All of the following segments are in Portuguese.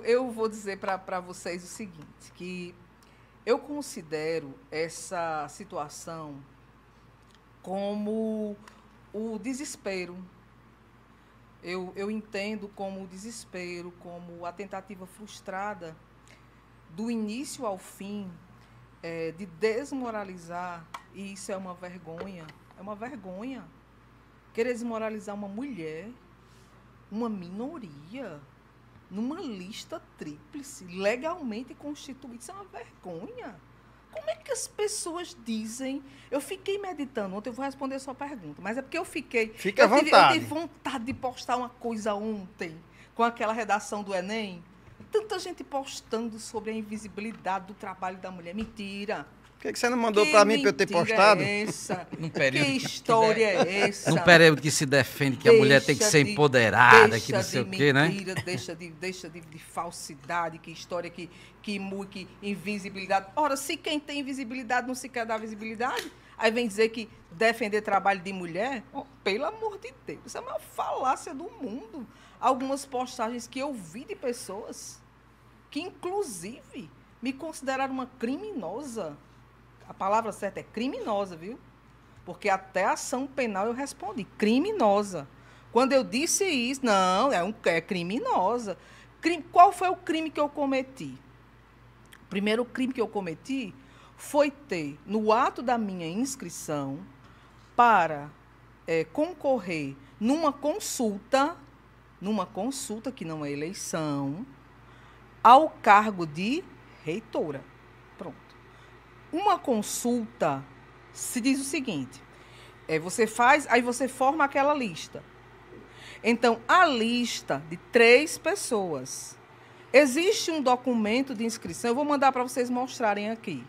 Eu vou dizer para vocês o seguinte, que eu considero essa situação como o desespero. Eu entendo como o desespero, como a tentativa frustrada, do início ao fim, de desmoralizar, e isso é uma vergonha, querer desmoralizar uma mulher, uma minoria, numa lista tríplice, legalmente constituída. Isso é uma vergonha. Como é que as pessoas dizem? Eu fiquei meditando ontem, eu vou responder a sua pergunta, mas é porque eu fiquei. Fique à Eu vontade. tive vontade de postar uma coisa ontem, com aquela redação do Enem. Tanta gente postando sobre a invisibilidade do trabalho da mulher. Mentira. Por que você não mandou para mim para eu ter postado? É essa? Num período Que história é essa? Num período que se defende que a mulher tem que ser empoderada, que não sei o quê, né? Deixa de falsidade, que história, que invisibilidade. Ora, se quem tem invisibilidade não se quer dar visibilidade, aí vem dizer que defender trabalho de mulher, oh, pelo amor de Deus, isso é a maior falácia do mundo. Algumas postagens que eu vi de pessoas que, inclusive, me consideraram uma criminosa. A palavra certa é criminosa, viu? Porque até a ação penal eu respondi, criminosa. Quando eu disse isso, não, é criminosa. Qual foi o crime que eu cometi? O primeiro crime que eu cometi foi ter, no ato da minha inscrição, para concorrer numa consulta que não é eleição, ao cargo de reitora. Pronto. Uma consulta se diz o seguinte, você faz, aí você forma aquela lista. Então, a lista de 3 pessoas. Existe um documento de inscrição, eu vou mandar para vocês mostrarem aqui.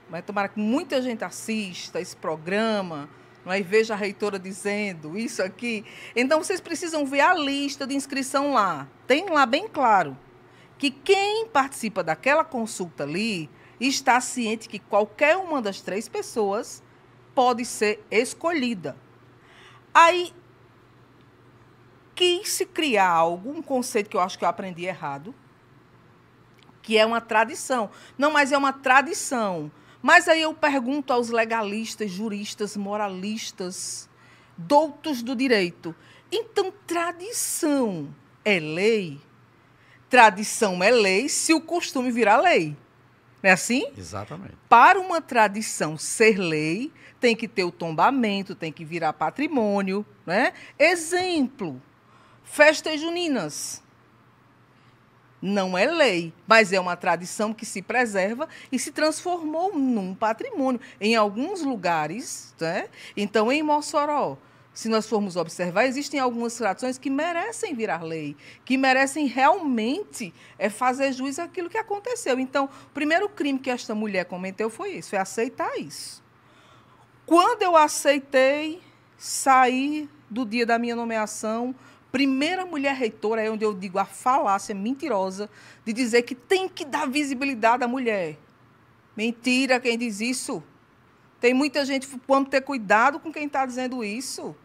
Mas tomara que muita gente assista esse programa, não é? E veja a reitora dizendo isso aqui. Então, vocês precisam ver a lista de inscrição lá. Tem lá bem claro que quem participa daquela consulta ali está ciente que qualquer uma das 3 pessoas pode ser escolhida. Aí, quis se criar um conceito que eu acho que eu aprendi errado, que é uma tradição. Não, mas é uma tradição. Mas aí eu pergunto aos legalistas, juristas, moralistas, doutos do direito. Então, tradição é lei? Tradição é lei se o costume virar lei. Não é assim? Exatamente. Para uma tradição ser lei, tem que ter o tombamento, tem que virar patrimônio, né? Exemplo, festas juninas. Não é lei, mas é uma tradição que se preserva e se transformou num patrimônio. Em alguns lugares, né? Então, em Mossoró, se nós formos observar, existem algumas tradições que merecem virar lei, que merecem realmente fazer juiz àquilo que aconteceu. Então, o primeiro crime que esta mulher cometeu foi isso, foi aceitar isso. Quando eu aceitei, saí do dia da minha nomeação, primeira mulher reitora, é onde eu digo a falácia mentirosa de dizer que tem que dar visibilidade à mulher. Mentira quem diz isso. Tem muita gente, vamos ter cuidado com quem está dizendo isso.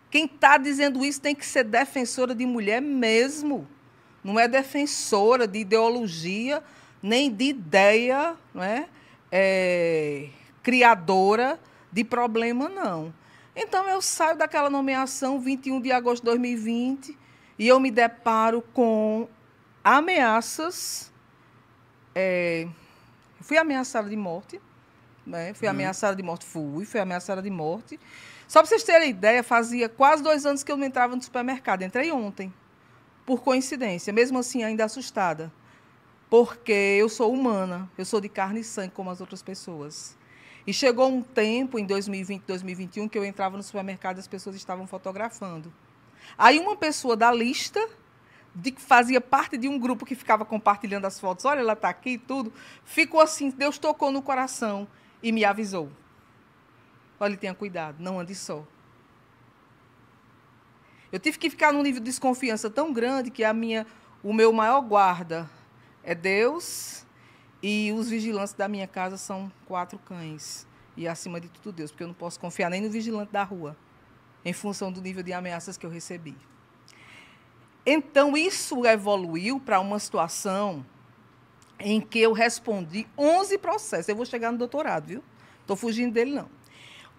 Quem está dizendo isso tem que ser defensora de mulher mesmo. Não é defensora de ideologia, nem de ideia, não é? Criadora de problema, não. Então, eu saio daquela nomeação 21 de agosto de 2020 e eu me deparo com ameaças. Fui ameaçada de morte. Né? Fui ameaçada de morte, fui ameaçada de morte. Só para vocês terem ideia, fazia quase 2 anos que eu não entrava no supermercado. Entrei ontem, por coincidência, mesmo assim ainda assustada. Porque eu sou humana, eu sou de carne e sangue como as outras pessoas. E chegou um tempo, em 2020, 2021, que eu entrava no supermercado e as pessoas estavam fotografando. Aí uma pessoa da lista, que fazia parte de um grupo que ficava compartilhando as fotos, olha, ela está aqui e tudo, ficou assim, Deus tocou no coração e me avisou. Olha, tenha cuidado, não ande só. Eu tive que ficar num nível de desconfiança tão grande que o meu maior guarda é Deus e os vigilantes da minha casa são 4 cães. E acima de tudo Deus, porque eu não posso confiar nem no vigilante da rua, em função do nível de ameaças que eu recebi. Então, isso evoluiu para uma situação em que eu respondi 11 processos. Eu vou chegar no doutorado, viu? Estou fugindo dele, não.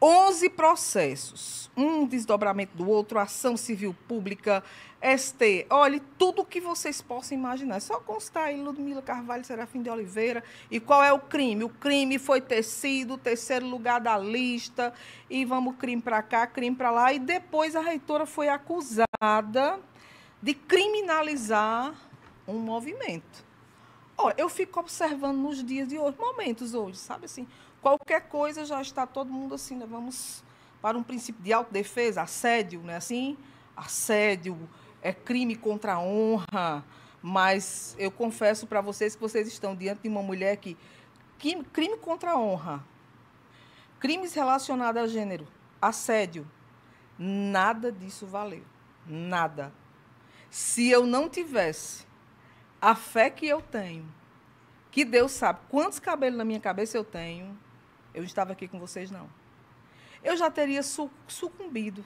11 processos, um desdobramento do outro, ação civil pública, ST, olha, tudo o que vocês possam imaginar. É só constar aí Ludmila Carvalho Serafim de Oliveira. E qual é o crime? O crime foi ter sido o terceiro lugar da lista, e vamos crime para cá, crime para lá. E depois a reitora foi acusada de criminalizar um movimento. Olha, eu fico observando nos dias de hoje, momentos hoje, sabe assim, qualquer coisa já está todo mundo assim, né? Vamos para um princípio de autodefesa, assédio, né? Assim, assédio é crime contra a honra, mas eu confesso para vocês que vocês estão diante de uma mulher que crime contra a honra, crimes relacionados a gênero, assédio, nada disso valeu, nada. Se eu não tivesse a fé que eu tenho, que Deus sabe quantos cabelos na minha cabeça eu tenho, eu estava aqui com vocês, não. Eu já teria sucumbido.